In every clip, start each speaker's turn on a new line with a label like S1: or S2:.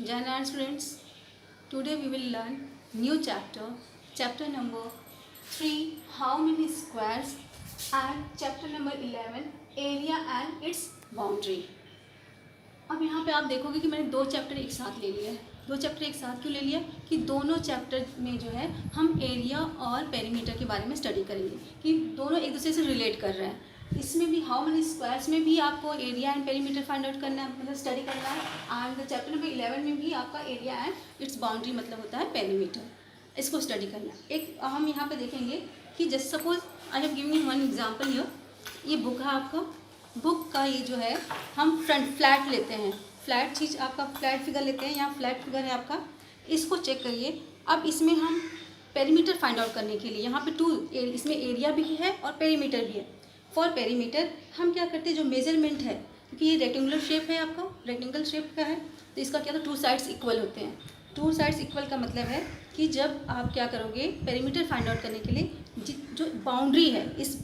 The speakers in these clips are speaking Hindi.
S1: Jai students, today we will learn new chapter number 3, how many squares, and chapter number 11, area and its boundary. अब यहाँ पे आप देखोगे कि मैंने दो चैप्टर एक साथ ले लिया है। दो चैप्टर एक साथ क्यों ले लिया कि दोनों चैप्टर में जो है हम एरिया और पेरीमीटर के बारे में स्टडी करेंगे कि दोनों एक दूसरे से रिलेट कर रहे हैं। इसमें भी हाउ मेनी स्क्वायर्स में भी आपको area and perimeter find out करना है, मतलब स्टडी करना है। एंड चैप्टर नंबर 11 में भी आपका एरिया एंड इट्स बाउंड्री मतलब होता है पेरीमीटर, इसको स्टडी करना है। एक हम यहाँ पे देखेंगे कि just suppose I have given you one example here. ये बुक है आपका, बुक का ये जो है हम फ्रंट फ्लैट लेते हैं, फ्लैट चीज़ आपका फ्लैट फिगर लेते हैं, यहाँ फ्लैट फिगर है आपका, इसको चेक करिए। अब इसमें हम पेरीमीटर फाइंड आउट करने के लिए यहाँ पे इसमें एरिया भी है और पेरीमीटर भी है। फॉर पेरीमीटर हम क्या करते हैं, जो मेजरमेंट है, क्योंकि ये रेक्टेंगुलर शेप है आपका, रेक्टेंगल शेप का है, तो इसका क्या था, टू साइड्स इक्वल होते हैं। टू साइड्स इक्वल का मतलब है कि जब आप क्या करोगे पेरीमीटर फाइंड आउट करने के लिए जो बाउंड्री है, इस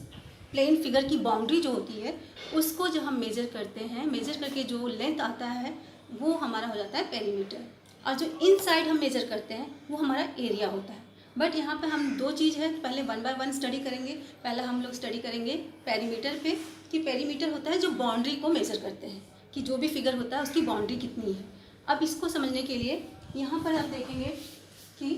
S1: प्लेन फिगर की बाउंड्री जो होती है उसको जब हम मेज़र करते हैं, मेज़र करके जो लेंथ आता है वो हमारा हो जाता है पेरीमीटर, और जो इनसाइड हम मेज़र करते हैं वो हमारा एरिया होता है। बट यहाँ पे हम दो चीज़ है, पहले वन बाय वन स्टडी करेंगे। पहले हम लोग स्टडी करेंगे पेरीमीटर पे, कि पेरीमीटर होता है जो बाउंड्री को मेज़र करते हैं, कि जो भी फिगर होता है उसकी बाउंड्री कितनी है। अब इसको समझने के लिए यहाँ पर आप देखेंगे कि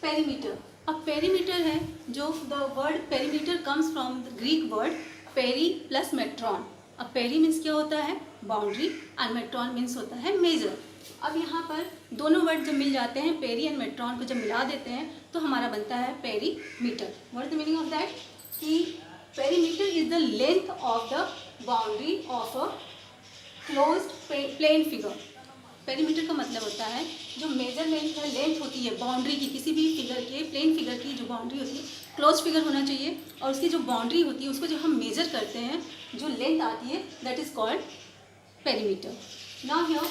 S1: पेरीमीटर, अब पेरीमीटर है जो the word perimeter comes from the Greek word peri plus metron. अब पेरी मीन्स क्या होता है, बाउंड्री, एंड मेट्रॉन मीन्स होता है मेजर। अब यहाँ पर दोनों वर्ड जब मिल जाते हैं, पेरी एंड मेट्रॉन को जब मिला देते हैं तो हमारा बनता है perimeter. What is the meaning of that, कि perimeter is the length of the boundary of a closed plane figure. Perimeter का मतलब होता है जो मेजरमेंट है, लेंथ होती है बाउंड्री की, किसी भी फिगर के, प्लेन फिगर की जो बाउंड्री होती है, क्लोज फिगर होना चाहिए, और उसकी जो बाउंड्री होती है उसको जब हम मेजर करते हैं, जो लेंथ आती है, that is called perimeter. Now here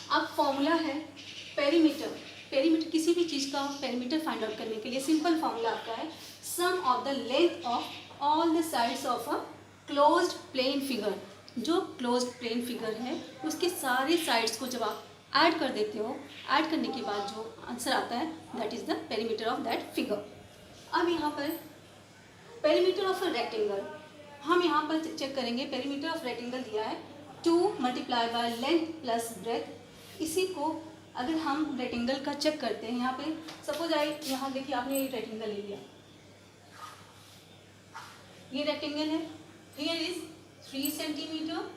S1: अब फॉर्मूला है पेरीमीटर। पेरीमीटर किसी भी चीज़ का पेरीमीटर फाइंड आउट करने के लिए सिंपल फॉर्मूला आपका है sum of the length of all the sides of a closed plane figure. जो क्लोज्ड प्लेन फिगर है उसके सारे साइड्स को जब आप ऐड कर देते हो, ऐड करने के बाद जो आंसर आता है that is the perimeter of that figure. अब यहाँ पर पेरीमीटर ऑफ अ रेक्टेंगल, हम यहाँ पर चेक करेंगे। पेरीमीटर ऑफ रेक्टेंगल दिया है 2 multiply by length plus breadth. इसी को अगर हम रेक्टेंगल का चेक करते हैं, यहाँ पे सपोज यहाँ देखिए आपने ये रेक्टेंगल ले लिया, ये रेक्टेंगल है, here is 3 centimetre,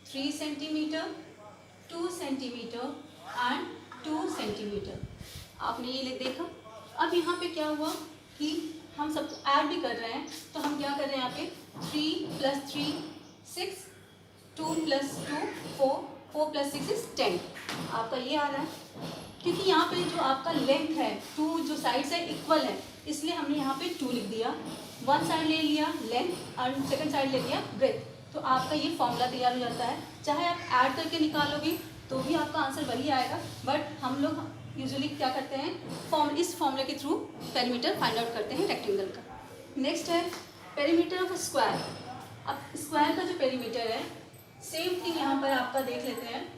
S1: 3 centimetre, 2 centimetre and 2 centimetre. आपने ये देखा। अब यहाँ पे क्या हुआ कि हम सब ऐड भी कर रहे हैं, तो हम क्या कर रहे हैं, यहाँ पे 3 + 3 6, 2 + 2 4, 4 + 6 is 10। आपका ये आ रहा है, क्योंकि यहाँ पे जो आपका लेंथ है, 2 जो साइड्स है इक्वल है, इसलिए हमने यहाँ पे 2 लिख दिया। वन साइड ले लिया लेंथ और सेकंड साइड ले लिया ब्रेथ, तो आपका ये फॉर्मूला तैयार हो जाता है। चाहे आप ऐड करके निकालोगे तो भी आपका आंसर वही आएगा, बट हम लोग यूजुअली क्या करते हैं, इस फॉर्मूले के थ्रू पेरीमीटर फाइंड आउट करते हैं रेक्टेंगल का। नेक्स्ट है पेरीमीटर ऑफ स्क्वायर। अब स्क्वायर का जो पेरीमीटर है, सेम थिंग यहाँ पर आपका देख लेते हैं।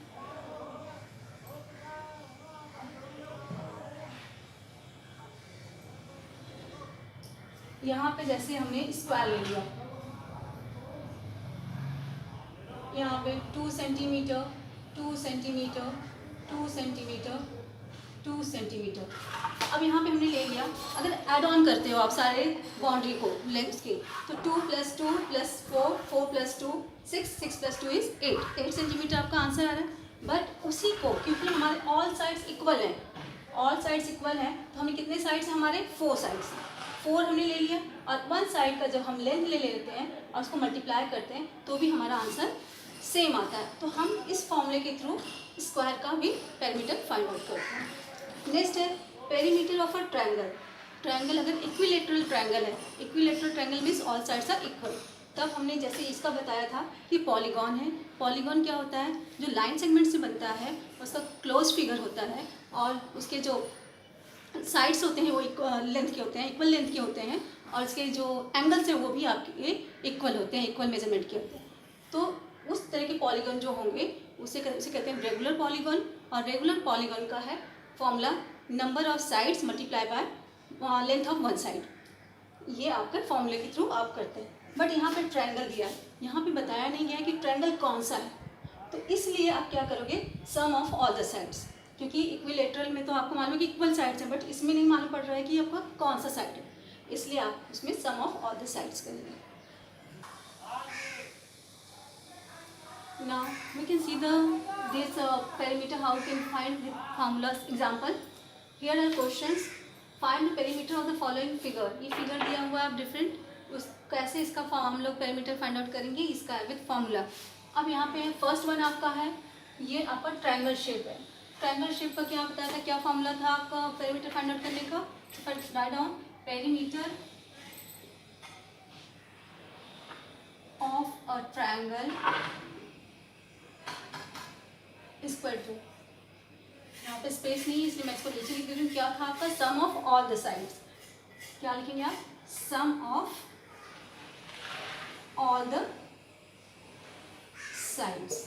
S1: यहाँ पे जैसे हमने स्क्वायर ले लिया, यहाँ पे 2 सेंटीमीटर, 2 सेंटीमीटर, 2 सेंटीमीटर, 2 सेंटीमीटर। अब यहाँ पे हमने ले लिया, अगर ऐड ऑन करते हो आप सारे बाउंड्री को लेंथ के, तो 2 + 2 + 4, 4 + 2 6, 6 + 2 is 8 सेंटीमीटर आपका आंसर आ रहा है। बट उसी को, क्योंकि हमारे ऑल साइड्स इक्वल हैं, ऑल साइड्स इक्वल हैं, तो हमें कितने साइड्स हैं, हमारे 4 साइड्स, 4 हमने ले लिया, और वन साइड का जब हम लेंथ ले लेते हैं और उसको मल्टीप्लाई करते हैं तो भी हमारा आंसर सेम आता है। तो हम इस फॉर्मूले के थ्रू स्क्वायर का भी पेरीमीटर फाइंड आउट करते हैं। नेक्स्ट है perimeter of a triangle. Triangle अगर इक्विलेटरल ट्रायंगल है, equilateral triangle means all sides are equal, तब हमने जैसे इसका बताया था कि पॉलीगॉन है। पॉलीगॉन क्या होता है, जो लाइन सेगमेंट से बनता है उसका क्लोज फिगर होता है, और उसके जो साइड्स होते हैं वो लेंथ के होते हैं, इक्वल लेंथ के होते हैं, और इसके जो एंगल्स हैं वो भी आपके इक्वल होते हैं, इक्वल मेजरमेंट के होते हैं। तो उस तरह के पॉलीगन जो होंगे उसे कहते हैं रेगुलर पॉलीगॉन। और रेगुलर पॉलीगॉन का है formula number of sides multiply by length of one side. ये आपके फॉर्मूले के थ्रू आप करते हैं। बट यहाँ पे ट्रायंगल दिया है, यहाँ पे बताया नहीं गया है कि ट्रायंगल कौन सा है, तो इसलिए आप क्या करोगे, सम ऑफ ऑल द साइड्स, क्योंकि इक्विलेटरल में तो आपको मालूम है कि इक्वल साइड्स हैं, बट इसमें नहीं मालूम पड़ रहा है कि आपका कौन सा साइड है, इसलिए आप उसमें सम ऑफ ऑल द साइड्स करेंगे। Now we can see this perimeter, how we can find with formulas. Example, here are questions. Find the perimeter of the following figure. ये फिगर दिया हुआ है, आप डिफरेंट उस कैसे इसका हम लोग पेरीमीटर फाइंड आउट करेंगे, इसका है विथ फॉर्मूला। अब यहाँ पे फर्स्ट वन आपका है, ये आपका ट्रायंगल शेप है। ट्रायंगल शेप का क्या बताया था, क्या फॉर्मूला था आपका पेरीमीटर फाइंड आउट करने का, write down perimeter of a triangle equal to, यहाँ पे स्पेस नहीं है इसलिए मैं इसको नीचे लिख दे रही हूँ, क्या था आपका सम ऑफ ऑल द साइड्स। क्या लिखेंगे आप, सम ऑफ ऑल द साइड्स।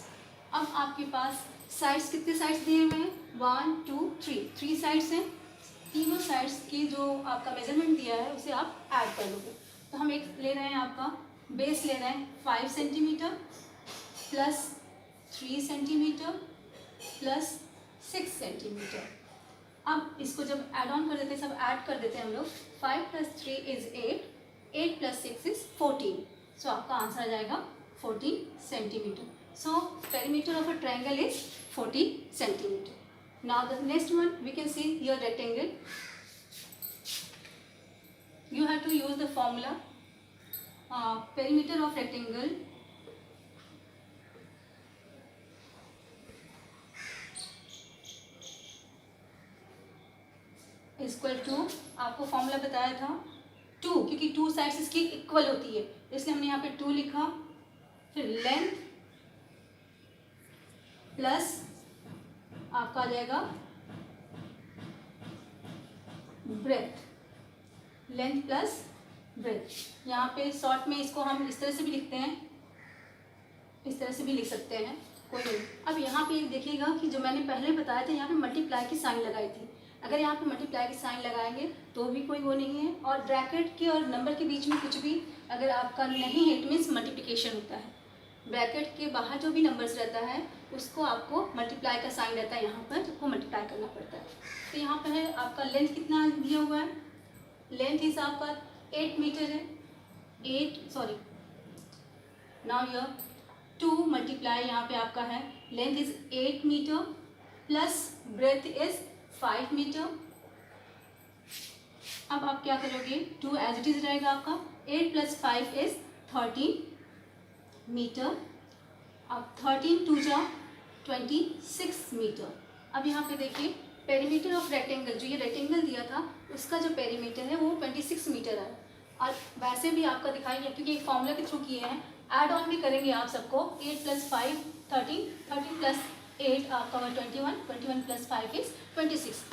S1: अब आपके पास साइड्स कितने साइड्स दिए हुए हैं, 1 2 3, 3 साइड्स हैं। तीनों साइड्स की जो आपका मेजरमेंट दिया है उसे आप ऐड कर लोगे। तो हम एक ले रहे हैं, आपका बेस ले रहे हैं 5 centimetre plus 3 centimetre plus 6 centimetre. अब इसको जब ऐड ऑन कर देते हैं, सब ऐड कर देते हैं हम लोग, 5 + 3 = 8, 8 + 6 = 14। सो आपका आंसर आ जाएगा 14 centimetre. So perimeter of a triangle is 14 centimetre. Now the next one we can see here rectangle. You have to use the formula perimeter of rectangle equal to, आपको फॉर्मूला बताया था 2, क्योंकि 2 साइड्स इसकी इक्वल होती है इसलिए हमने यहाँ पे 2 लिखा। फिर लेंथ प्लस आपका आ जाएगा ब्रेथ, लेंथ प्लस ब्रेथ। यहाँ पे शॉर्ट में इसको हम इस तरह से भी लिखते हैं, इस तरह से भी लिख सकते हैं, कोई नहीं। अब यहाँ पे देखिएगा कि जो मैंने पहले बताया था, यहाँ पे मल्टीप्लाई की साइन लगाई थी। अगर यहाँ पे मल्टीप्लाई की साइन लगाएंगे तो भी कोई वो नहीं है, और ब्रैकेट के और नंबर के बीच में कुछ भी अगर आपका नहीं है, इट मीन्स मल्टीप्लिकेशन होता है। ब्रैकेट के बाहर जो भी नंबर्स रहता है उसको आपको मल्टीप्लाई का साइन रहता है, यहाँ पर आपको मल्टीप्लाई करना पड़ता है। तो यहाँ पर है आपका लेंथ कितना दिया हुआ है, लेंथ इज आपका 8 मीटर है, 8 सॉरी नाउ यर 2 मल्टीप्लाई यहाँ पे आपका है, length is 8 metre plus breadth is 5 metre. अब आप क्या करोगे, 2 एज इट इज रहेगा आपका, 8 + 5 = 13 मीटर। अब 13 × 2 = 26 मीटर। अब यहाँ पे देखिए पेरीमीटर ऑफ रेक्टेंगल, जो ये रेक्टेंगल दिया था उसका जो पेरीमीटर है वो 26 मीटर है। और वैसे भी आपका दिखाएंगे क्योंकि एक फॉर्मूला के थ्रू किए हैं, ऐड ऑन भी करेंगे आप सबको, 8 + 5 13, 13 + 8 आपका 21, 21 + 5 = 26।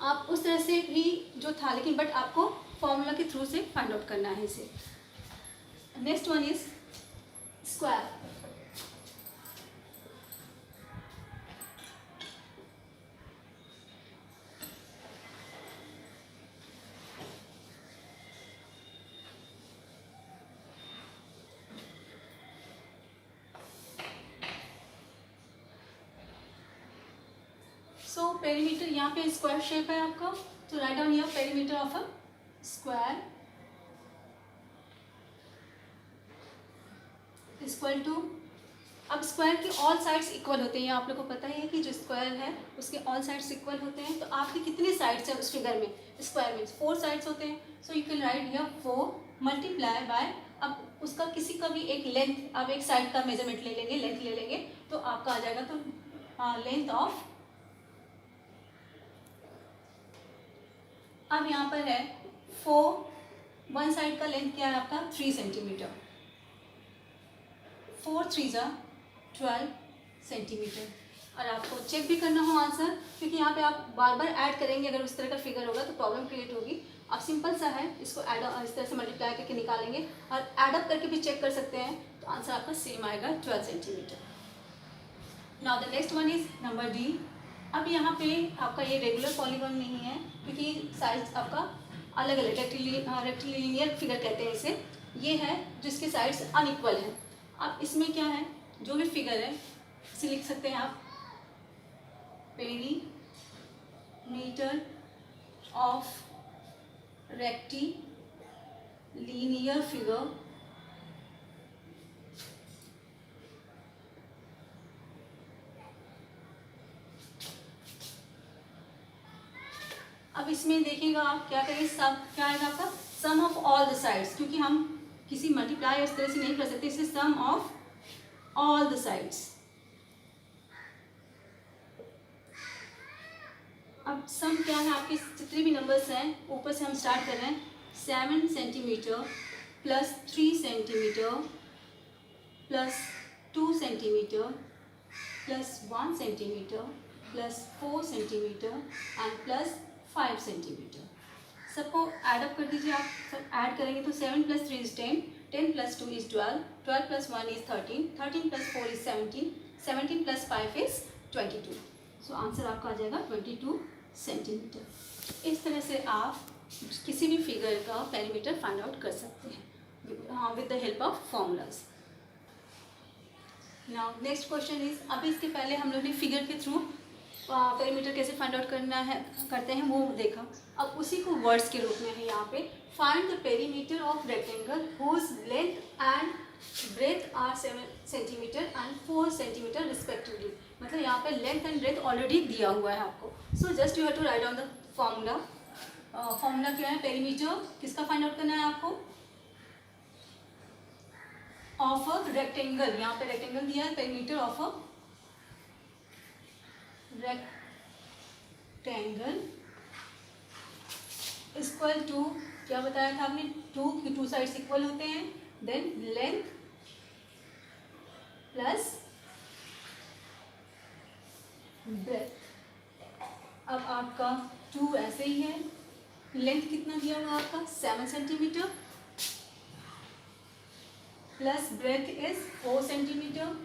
S1: आप उस तरह से भी जो था, लेकिन बट आपको फॉर्मूला के थ्रू से फाइंड आउट करना है इसे। Next one is square. So perimeter यहाँ पे स्क्वायर शेप है आपका, तो write down here perimeter of a square equal to, अब स्क्वायर के ऑल साइड्स इक्वल होते हैं, आप लोगों को पता ही है कि जो स्क्वायर है उसके ऑल साइड्स इक्वल होते हैं। तो आपके कितने साइड्स हैं उस फिगर में, स्क्वायर में 4 साइड्स होते हैं। So you can write here 4 multiply by, अब उसका किसी का भी एक लेंथ, आप एक साइड का मेजरमेंट ले लेंगे, लेंथ ले लेंगे, तो आपका आ जाएगा, तो लेंथ ऑफ, अब यहाँ पर है 4, वन साइड का लेंथ क्या है आपका 3 सेंटीमीटर, 4 × 3 = 12 सेंटीमीटर। और आपको चेक भी करना हो आंसर, क्योंकि यहाँ पे आप बार बार ऐड करेंगे, अगर उस तरह का फिगर होगा तो प्रॉब्लम क्रिएट होगी। आप सिंपल सा है, इसको ऐड इस तरह से मल्टीप्लाई करके निकालेंगे और ऐड अप करके भी चेक कर सकते हैं, तो आंसर आपका सेम आएगा 12 centimetre. Now the next one is number D. अब यहाँ पे आपका ये रेगुलर पॉलीगॉन नहीं है क्योंकि साइज आपका अलग अलग रेक्टिलिनियर फिगर कहते हैं इसे। ये है जिसके साइड्स अनइक्वल हैं। अब इसमें क्या है, जो भी फिगर है इसे लिख सकते हैं आप पेरीमीटर ऑफ रेक्टिलिनियर फिगर अब इसमें देखिएगा आप क्या करेंगे, सब क्या आएगा आपका सम ऑफ ऑल द साइड्स, क्योंकि हम किसी मल्टीप्लाई इस तरह से नहीं कर सकते, इससे सम ऑफ ऑल द साइड्स। अब सम क्या है, आपके जितने भी नंबर्स हैं ऊपर से हम स्टार्ट कर रहे हैं। 7 centimetre plus 3 centimetre plus 2 centimetre plus 1 centimetre plus 4 centimetre and plus 5 centimetre. सबको ऐड अप कर दीजिए आप। सब ऐड करेंगे तो 7 plus 3 is 10, 10 plus 2 is 12, 12 plus 1 is 13, 13 plus 4 is 17, 17 plus 5 is 22। So answer आपका आ जाएगा 22 सेंटीमीटर। इस तरह से आप किसी भी फिगर का पेरीमीटर फाइंड आउट कर सकते हैं with the help of formulas. Now next question is, अभी इसके पहले हम लोग ने फिगर के थ्रू पेरीमीटर कैसे फाइंड आउट करते हैं वो देखा। अब उसी को वर्ड्स के रूप में है यहाँ पे, find the perimeter of rectangle whose length and breadth are 7 centimetre and 4 centimetre respectively. मतलब यहाँ पे लेंथ एंड ब्रेथ ऑलरेडी दिया हुआ है आपको। So just you have to write down the formula. Formula क्या है, पेरीमीटर किसका फाइंड आउट करना है आपको, ऑफ अ रेक्टेंगल। यहाँ पे रेक्टेंगल दिया है, perimeter of a rectangle equal to, क्या बताया था आपने, टू साइड्स इक्वल होते हैं, देन लेंथ प्लस ब्रेथ। अब आपका 2 ऐसे ही है, लेंथ कितना दिया हुआ आपका 7 centimetre plus breadth is 4 centimetre.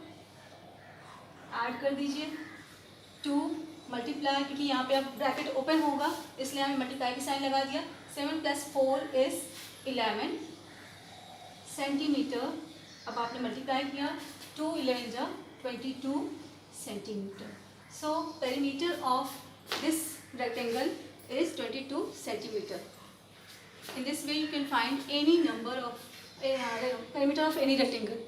S1: Add कर दीजिए 2 मल्टीप्लाई, क्योंकि यहाँ पे अब ब्रैकेट ओपन होगा इसलिए हमें मल्टीप्लाई की साइन लगा दिया। 7 प्लस 4 इज 11 सेंटीमीटर। अब आपने मल्टीप्लाई किया, 2 11 जा 22 centimetre. So perimeter of this rectangle is 22 centimeter. In this way you can find any number of perimeter of any rectangle.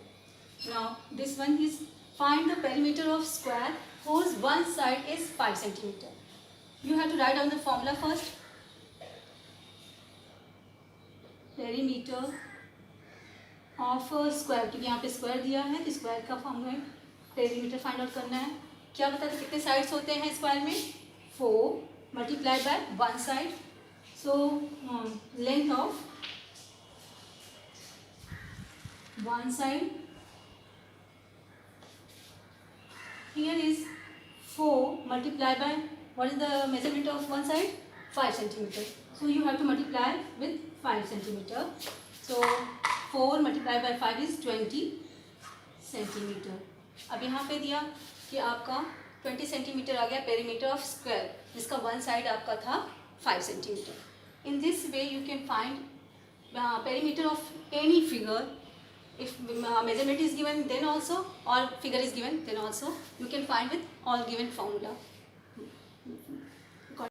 S1: Now this one is find the perimeter of square whose one side is 5 centimeter. You have to write down the formula first. Perimeter of a square, क्योंकि यहाँ पे स्क्वायर दिया है तो स्क्वायर का फॉर्म में पेरीमीटर फाइंड आउट करना है। क्या बता दें कितने साइड्स होते हैं स्क्वायर में, 4 multiplied by one side. So length of one side here is 4 multiplied by, what is the measurement of one side, 5 centimeter. So you have to multiply with 5 centimeter. So 4 multiplied by 5 is 20 centimeter. अब यहाँ पे दिया कि आपका 20 सेंटीमीटर आ गया पेरीमीटर ऑफ स्क्वायर, जिसका वन साइड आपका था 5 centimetre. In this way you can find perimeter of any figure if measurement is given then also or figure is given then also you can find with all given formula.